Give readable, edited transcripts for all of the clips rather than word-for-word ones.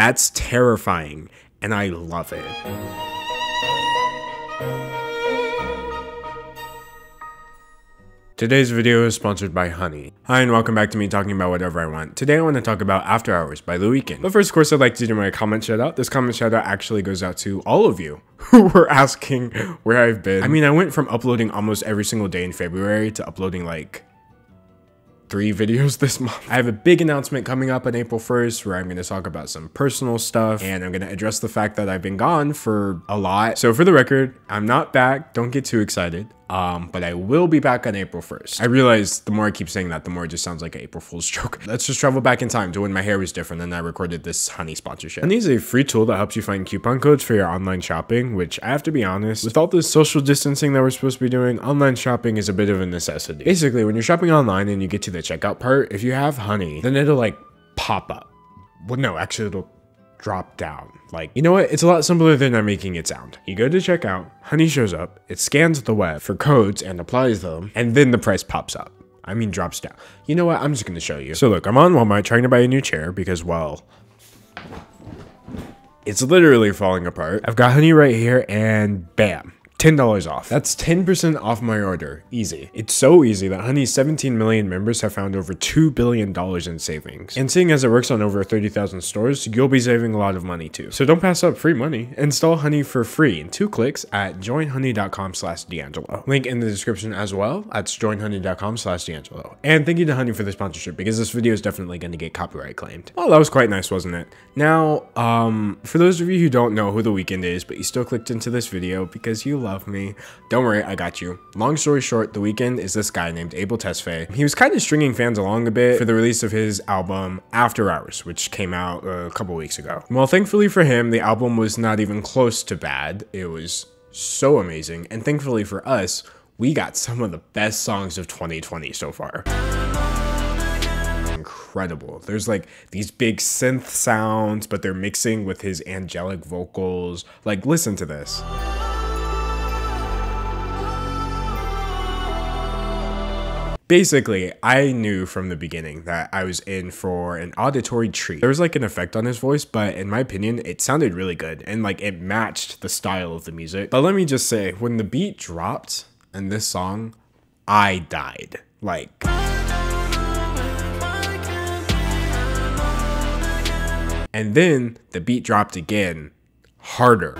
That's terrifying, and I love it. Today's video is sponsored by Honey. Hi and welcome back to me talking about whatever I want. Today I want to talk about After Hours by The Weeknd. But first, of course, I'd like to do my comment shout out. This comment shout out actually goes out to all of you who were asking where I've been. I mean, I went from uploading almost every single day in February to uploading like 3 videos this month. I have a big announcement coming up on April 1st where I'm going to talk about some personal stuff, and I'm going to address the fact that I've been gone for a lot. So for the record, I'm not back. Don't get too excited. But I will be back on April 1st. I realize the more I keep saying that, the more it just sounds like an April Fool's joke. Let's just travel back in time to when my hair was different and I recorded this Honey sponsorship. Honey is a free tool that helps you find coupon codes for your online shopping, which I have to be honest, with all this social distancing that we're supposed to be doing, online shopping is a bit of a necessity. Basically, when you're shopping online and you get to the checkout part, if you have Honey, then it'll like pop up. Well, no, actually it'll drop down. Like, you know what? It's a lot simpler than I'm making it sound. You go to checkout, Honey shows up, it scans the web for codes and applies them, and then the price pops up. I mean, drops down. You know what? I'm just gonna show you. So look, I'm on Walmart trying to buy a new chair because, well, it's literally falling apart. I've got Honey right here and bam. $10 off. That's 10% off my order. Easy. It's so easy that Honey's 17 million members have found over $2 billion in savings. And seeing as it works on over 30,000 stores, you'll be saving a lot of money too. So don't pass up free money. Install Honey for free in 2 clicks at joinhoney.com/D'Angelo. Link in the description as well. That's joinhoney.com/D'Angelo. And thank you to Honey for the sponsorship because this video is definitely going to get copyright claimed. Well, that was quite nice, wasn't it? Now, for those of you who don't know who The Weeknd is, but you still clicked into this video because you love me, don't worry, I got you. Long story short, The Weeknd is this guy named Abel Tesfaye. He was kind of stringing fans along a bit for the release of his album After Hours, which came out a couple weeks ago. Well, thankfully for him, the album was not even close to bad. It was so amazing, and thankfully for us, we got some of the best songs of 2020 so far. Incredible. There's like these big synth sounds, but they're mixing with his angelic vocals. Like, listen to this. Basically, I knew from the beginning that I was in for an auditory treat. There was like an effect on his voice, but in my opinion, it sounded really good and like it matched the style of the music. But let me just say, when the beat dropped in this song, I died. Like, and then the beat dropped again, harder.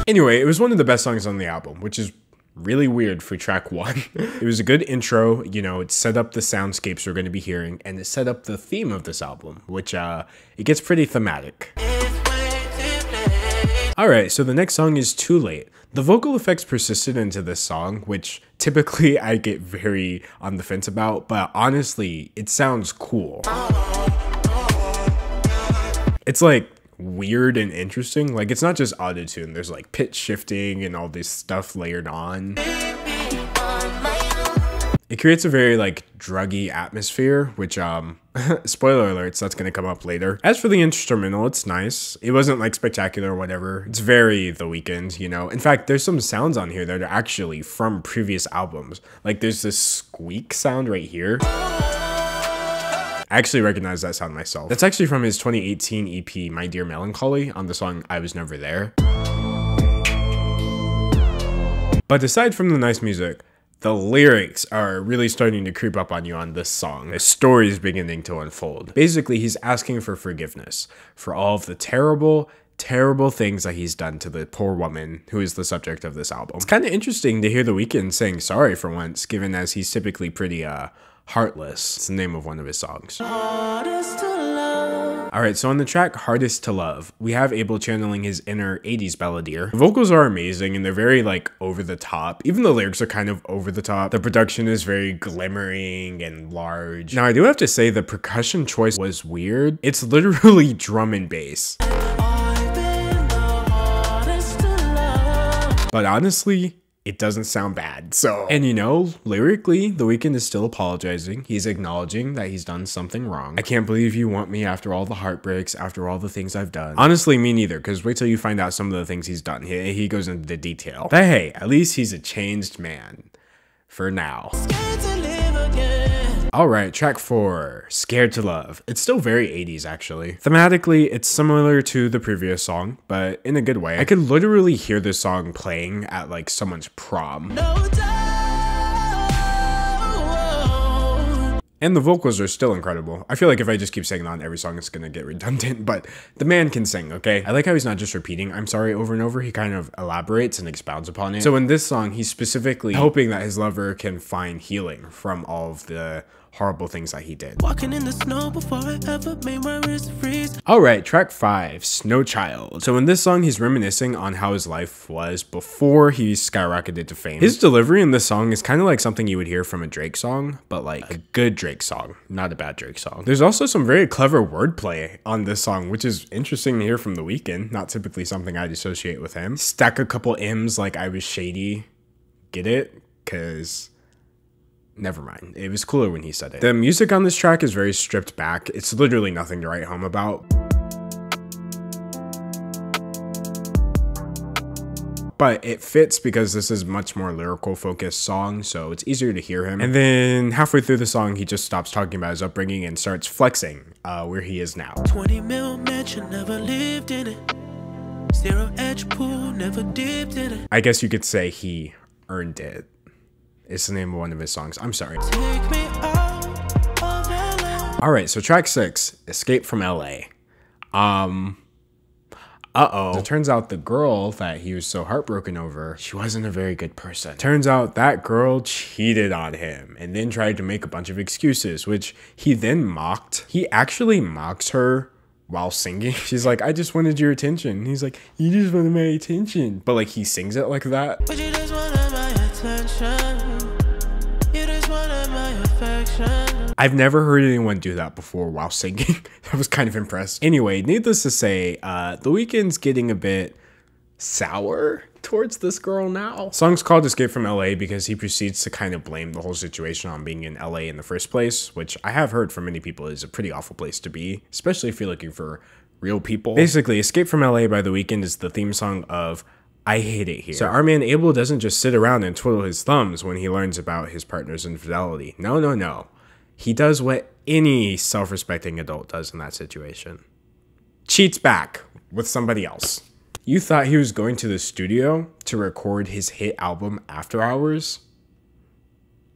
Anyway, it was one of the best songs on the album, which is really weird for track 1. It was a good intro, you know, it set up the soundscapes we're going to be hearing, and it set up the theme of this album, which it gets pretty thematic. Alright, so the next song is Too Late. The vocal effects persisted into this song, which typically I get very on the fence about, but honestly, it sounds cool. It's like weird and interesting. Like, it's not just auto-tune, there's like pitch shifting and all this stuff layered on. It creates a very like druggy atmosphere, which spoiler alerts, that's gonna come up later. As for the instrumental, it's nice. It wasn't like spectacular or whatever. It's very The Weeknd, you know. In fact, there's some sounds on here that are actually from previous albums. Like, there's this squeak sound right here. I actually recognize that sound myself. That's actually from his 2018 EP, My Dear Melancholy, on the song I Was Never There. But aside from the nice music, the lyrics are really starting to creep up on you on this song. The story is beginning to unfold. Basically, he's asking for forgiveness for all of the terrible things that he's done to the poor woman who is the subject of this album. It's kind of interesting to hear The Weeknd saying sorry for once, given as he's typically pretty, Heartless. It's the name of one of his songs. Alright, so on the track Hardest to Love, we have Abel channeling his inner 80s balladeer. The vocals are amazing and they're very like over the top. Even the lyrics are kind of over the top. The production is very glimmering and large. Now I do have to say the percussion choice was weird. It's literally drum and bass. But honestly, it doesn't sound bad. So, and you know, lyrically, The Weeknd is still apologizing. He's acknowledging that he's done something wrong. I can't believe you want me after all the heartbreaks, after all the things I've done. Honestly, me neither, because wait till you find out some of the things he's done. He goes into the detail. But hey, at least he's a changed man. For now. Alright, track 4, Scared to Love. It's still very 80s actually. Thematically, it's similar to the previous song, but in a good way. I could literally hear this song playing at like someone's prom. And the vocals are still incredible. I feel like if I just keep saying that on every song, it's gonna get redundant, but the man can sing, okay? I like how he's not just repeating "I'm sorry" over and over. He kind of elaborates and expounds upon it. So in this song, he's specifically hoping that his lover can find healing from all of the horrible things that he did. Walking in the snow before I ever made my wrist freeze. Alright, track 5, Snow Child. So in this song, he's reminiscing on how his life was before he skyrocketed to fame. His delivery in this song is kind of like something you would hear from a Drake song, but like a good Drake song, not a bad Drake song. There's also some very clever wordplay on this song, which is interesting to hear from The Weeknd, not typically something I'd associate with him. Stack a couple M's like I was shady. Get it? Cause never mind. It was cooler when he said it. The music on this track is very stripped back. It's literally nothing to write home about. But it fits because this is much more lyrical focused song, so it's easier to hear him. And then halfway through the song, he just stops talking about his upbringing and starts flexing where he is now. 20 mil mansion, never lived in it. Zero edge pool, never dipped in it. I guess you could say he earned it. It's the name of one of his songs. I'm sorry. Take me out of LA. Alright, so track 6, Escape from LA. It turns out the girl that he was so heartbroken over, she wasn't a very good person. Turns out that girl cheated on him and then tried to make a bunch of excuses, which he then mocked. He actually mocks her while singing. She's like, I just wanted your attention. He's like, you just wanted my attention. But like he sings it like that. But you just wanted my attention. You just wanted my affection. I've never heard anyone do that before while singing. I was kind of impressed. Anyway, needless to say, The Weeknd's getting a bit sour towards this girl now. Song's called Escape from LA because he proceeds to kind of blame the whole situation on being in LA in the first place, which I have heard from many people is a pretty awful place to be, especially if you're looking for real people. Basically, Escape from LA by The Weeknd is the theme song of I Hate It Here. So our man Abel doesn't just sit around and twiddle his thumbs when he learns about his partner's infidelity. No, no, no. He does what any self-respecting adult does in that situation. Cheats back with somebody else. You thought he was going to the studio to record his hit album After Hours?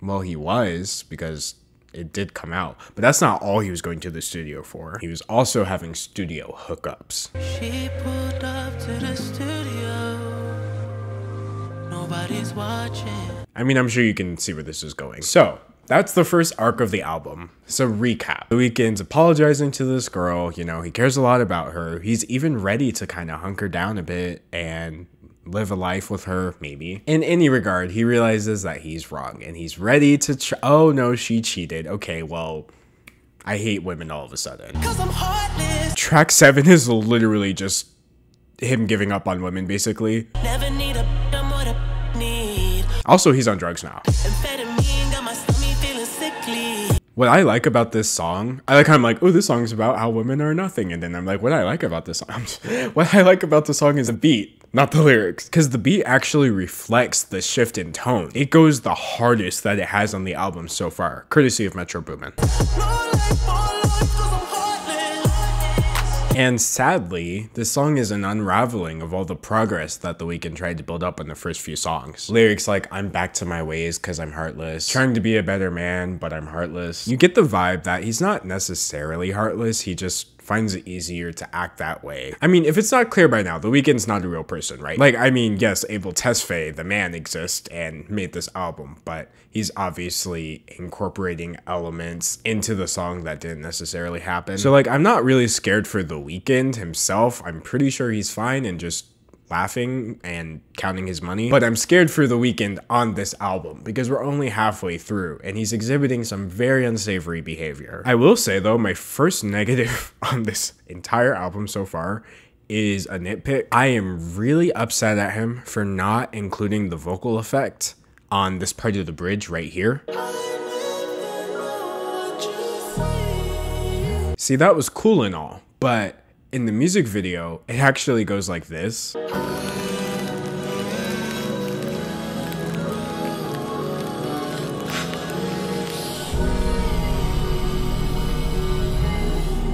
Well, he was, because it did come out. But that's not all he was going to the studio for. He was also having studio hookups. She pulled up to the studio. Nobody's watching. I mean, I'm sure you can see where this is going. So, that's the first arc of the album. So recap. The Weeknd's apologizing to this girl, you know, he cares a lot about her. He's even ready to kind of hunker down a bit and live a life with her, maybe. In any regard, he realizes that he's wrong and he's ready to oh no, she cheated. Okay, well, I hate women all of a sudden. 'Cause I'm heartless. Track 7 is literally just him giving up on women, basically. Never need a I'm what I need. Also, he's on drugs now. Amphetamine got my stomach feeling sickly. What I like about this song, I'm like, oh, this song's about how women are nothing. And then I'm like, what I like about this song, what I like about the song is the beat, not the lyrics. Because the beat actually reflects the shift in tone. It goes the hardest that it has on the album so far, courtesy of Metro Boomin. And sadly, this song is an unraveling of all the progress that The Weeknd tried to build up in the first few songs. Lyrics like, I'm back to my ways cause I'm heartless, trying to be a better man, but I'm heartless. You get the vibe that he's not necessarily heartless, he just finds it easier to act that way. I mean, if it's not clear by now, The Weeknd's not a real person, right? Like, I mean, yes, Abel Tesfaye, the man, exists and made this album, but he's obviously incorporating elements into the song that didn't necessarily happen. So like, I'm not really scared for The Weeknd himself. I'm pretty sure he's fine and just laughing and counting his money, but I'm scared for The Weeknd on this album because we're only halfway through and he's exhibiting some very unsavory behavior. I will say though, my first negative on this entire album so far is a nitpick. I am really upset at him for not including the vocal effect on this part of the bridge right here. See, that was cool and all, but in the music video, it actually goes like this.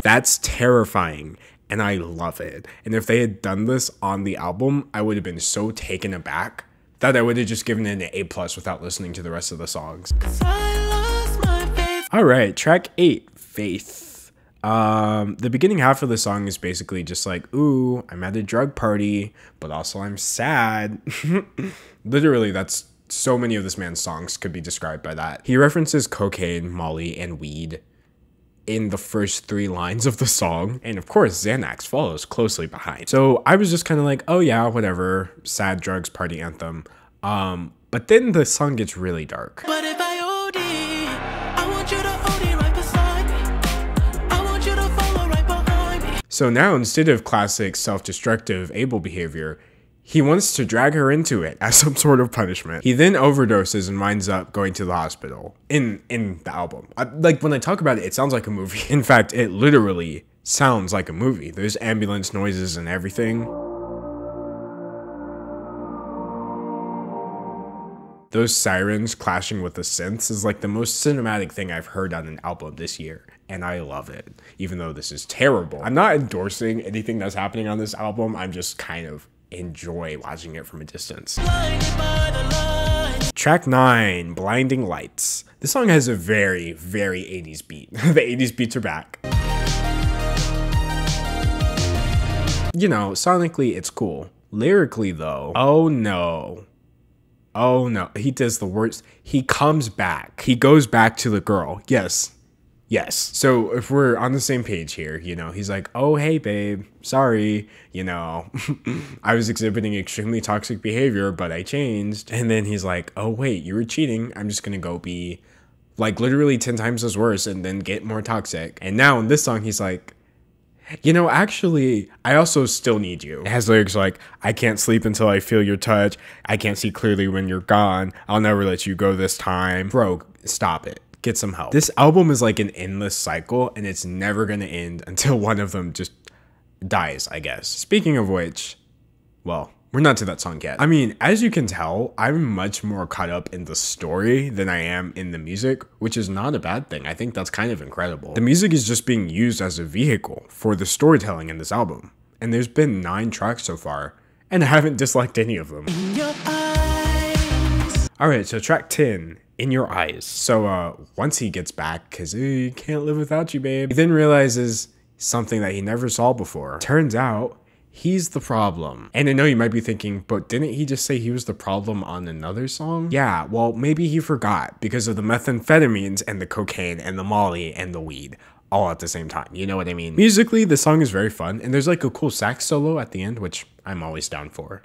That's terrifying. And I love it. And if they had done this on the album, I would have been so taken aback that I would have just given it an A+ without listening to the rest of the songs. All right, track 8, Faith. The beginning half of the song is basically just like, ooh, I'm at a drug party, but also I'm sad. Literally, that's so many of this man's songs could be described by that. He references cocaine, Molly, and weed in the first 3 lines of the song. And of course, Xanax follows closely behind. So I was just kind of like, oh yeah, whatever, sad drugs party anthem. But then the song gets really dark. But if I OD, I want you to OD right beside me. I want you to follow right behind me. So now instead of classic self-destructive Abel behavior, he wants to drag her into it as some sort of punishment. He then overdoses and winds up going to the hospital in the album. Like when I talk about it, it sounds like a movie. In fact, it literally sounds like a movie. There's ambulance noises and everything. Those sirens clashing with the synths is like the most cinematic thing I've heard on an album this year. And I love it, even though this is terrible. I'm not endorsing anything that's happening on this album. I'm just kind of enjoy watching it from a distance. Track 9, Blinding Lights. This song has a very, very 80s beat. The 80s beats are back. You know, sonically it's cool. Lyrically though, oh no. Oh no, he does the worst. He comes back. He goes back to the girl. Yes. Yes. So if we're on the same page here, you know, he's like, oh, hey, babe, sorry, you know, I was exhibiting extremely toxic behavior, but I changed. And then he's like, oh, wait, you were cheating. I'm just going to go be like literally 10 times as worse and then get more toxic. And now in this song, he's like, you know, actually, I also still need you. It has lyrics like, I can't sleep until I feel your touch. I can't see clearly when you're gone. I'll never let you go this time. Bro, stop it. Get some help. This album is like an endless cycle and it's never gonna end until one of them just dies, I guess. Speaking of which, well, we're not to that song yet. I mean, as you can tell, I'm much more caught up in the story than I am in the music, which is not a bad thing. I think that's kind of incredible. The music is just being used as a vehicle for the storytelling in this album. And there's been 9 tracks so far, and I haven't disliked any of them. In your eyes. All right, so track 10, In Your Eyes. So once he gets back, because he can't live without you, babe, he then realizes something that he never saw before. Turns out, he's the problem. And I know you might be thinking, but didn't he just say he was the problem on another song? Yeah, well, maybe he forgot because of the methamphetamines and the cocaine and the molly and the weed all at the same time. You know what I mean? Musically, the song is very fun, and there's like a cool sax solo at the end, which I'm always down for.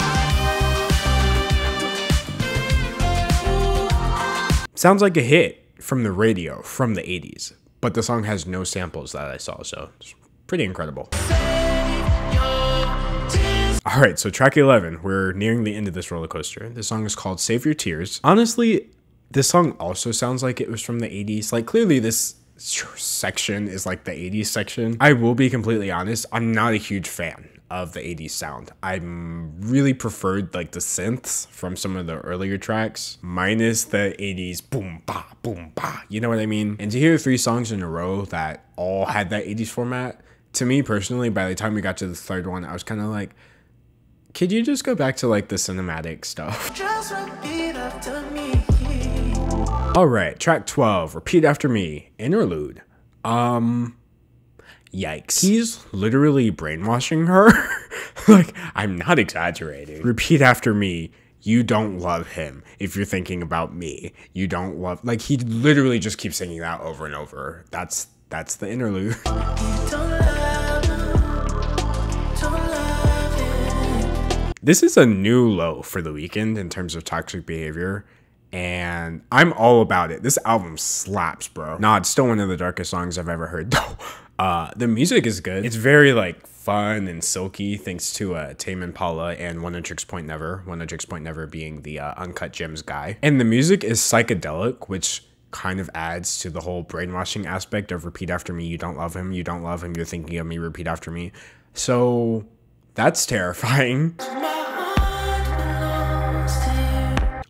Sounds like a hit from the radio from the 80s, but the song has no samples that I saw, so it's pretty incredible. All right, so track 11, we're nearing the end of this roller coaster. The song is called Save Your Tears. Honestly, this song also sounds like it was from the 80s. Like clearly this section is like the 80s section. I will be completely honest, I'm not a huge fan of the 80s sound. I really preferred like the synths from some of the earlier tracks, minus the 80s boom ba, you know what I mean? And to hear 3 songs in a row that all had that 80s format, to me personally, by the time we got to the 3rd one, I was kind of like, could you just go back to like the cinematic stuff? Just repeat after me. All right, track 12, Repeat After Me, interlude. Yikes. He's literally brainwashing her. Like, I'm not exaggerating. Repeat after me. You don't love him. If you're thinking about me, you don't love, like he literally just keeps singing that over and over. That's the interlude. Don't love him. Don't love him. This is a new low for The Weeknd in terms of toxic behavior, and I'm all about it. This album slaps, bro. Nah, it's still one of the darkest songs I've ever heard, though. The music is good. It's very, like, fun and silky, thanks to Tame Impala and One Tricks Point Never. One Tricks Point Never being the Uncut Gems guy. And the music is psychedelic, which kind of adds to the whole brainwashing aspect of repeat after me, you don't love him, you don't love him, you're thinking of me, repeat after me. So that's terrifying.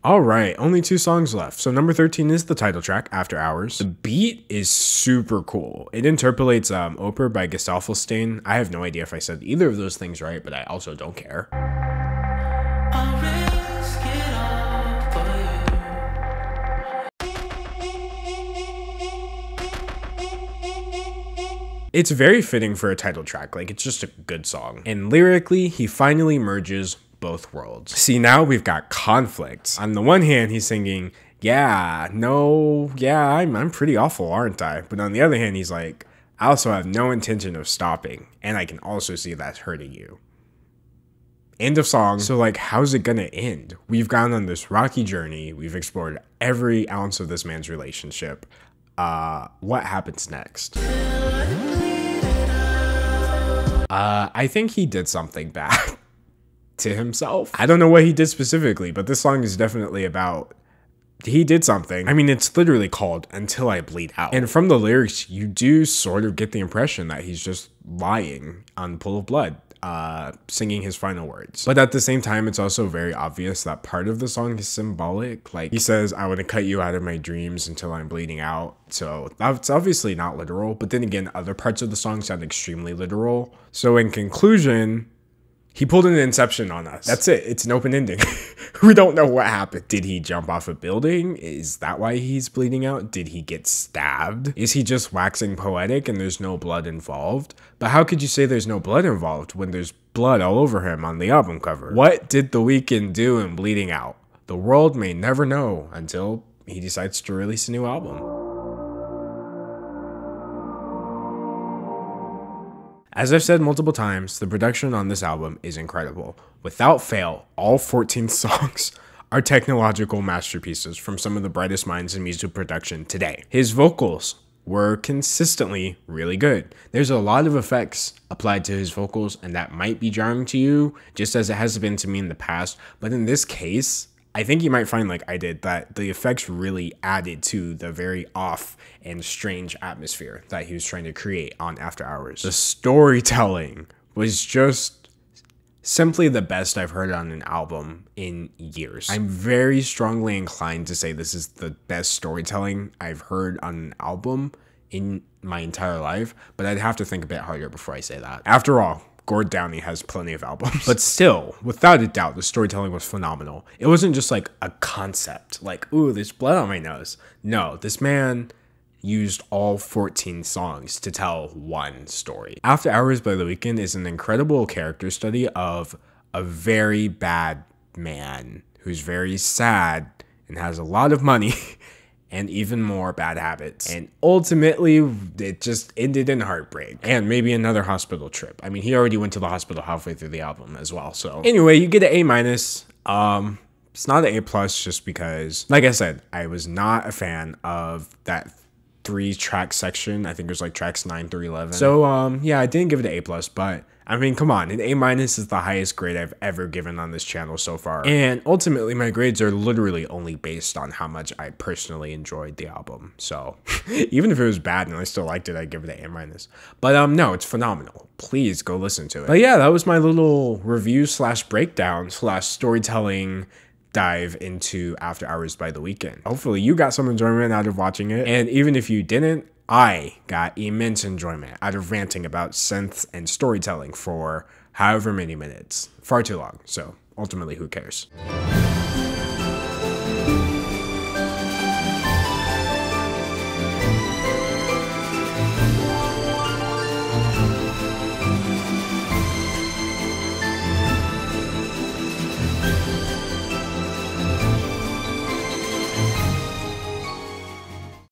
All right, only 2 songs left. So number 13 is the title track, After Hours. The beat is super cool. It interpolates Oper by Gesaffelstein. I have no idea if I said either of those things right, but I also don't care. I'll risk it all for you. It's very fitting for a title track. Like, it's just a good song. And lyrically, he finally merges both worlds. See, now we've got conflict. On the one hand, he's singing, yeah, no, yeah, I'm pretty awful, aren't I? But on the other hand, he's like, I also have no intention of stopping, and I can also see that's hurting you. End of song. So like, how's it gonna end? We've gone on this rocky journey. We've explored every ounce of this man's relationship. What happens next? I think he did something bad to himself. I don't know what he did specifically, but this song is definitely about he did something. I mean, it's literally called Until I Bleed Out. And from the lyrics, you do sort of get the impression that he's just lying on the pool of blood, singing his final words. But at the same time, it's also very obvious that part of the song is symbolic. Like, he says, I want to cut you out of my dreams until I'm bleeding out. So that's obviously not literal. But then again, other parts of the song sound extremely literal. So in conclusion, he pulled an Inception on us. That's it. It's an open ending. We don't know what happened. Did he jump off a building? Is that why he's bleeding out? Did he get stabbed? Is he just waxing poetic and there's no blood involved? But how could you say there's no blood involved when there's blood all over him on the album cover? What did The Weeknd do in Bleeding Out? The world may never know until he decides to release a new album. As I've said multiple times, the production on this album is incredible. Without fail, all 14 songs are technological masterpieces from some of the brightest minds in music production today. His vocals were consistently really good. There's a lot of effects applied to his vocals, and that might be jarring to you, just as it has been to me in the past. But in this case, I think you might find, like I did, that the effects really added to the very off and strange atmosphere that he was trying to create on After Hours. The storytelling was just simply the best I've heard on an album in years. I'm very strongly inclined to say this is the best storytelling I've heard on an album in my entire life, but I'd have to think a bit harder before I say that. After all, Gord Downie has plenty of albums. But still, without a doubt, the storytelling was phenomenal. It wasn't just like a concept, like, ooh, there's blood on my nose. No, this man used all 14 songs to tell one story. After Hours by The Weeknd is an incredible character study of a very bad man who's very sad and has a lot of money and even more bad habits. And ultimately, it just ended in heartbreak and maybe another hospital trip. I mean, he already went to the hospital halfway through the album as well. So anyway, you get an A-. It's not an A+ just because, like I said, I was not a fan of that 3-track section. I think it was like tracks 9 through 11. So yeah, I didn't give it an A+, but I mean, come on, an A- is the highest grade I've ever given on this channel so far. And ultimately, my grades are literally only based on how much I personally enjoyed the album. So even if it was bad and I still liked it, I'd give it an A-. But no, it's phenomenal. Please go listen to it. But yeah, that was my little review / breakdown / storytelling dive into After Hours by The Weeknd. Hopefully you got some enjoyment out of watching it. And even if you didn't, I got immense enjoyment out of ranting about synths and storytelling for however many minutes. Far too long, so ultimately who cares?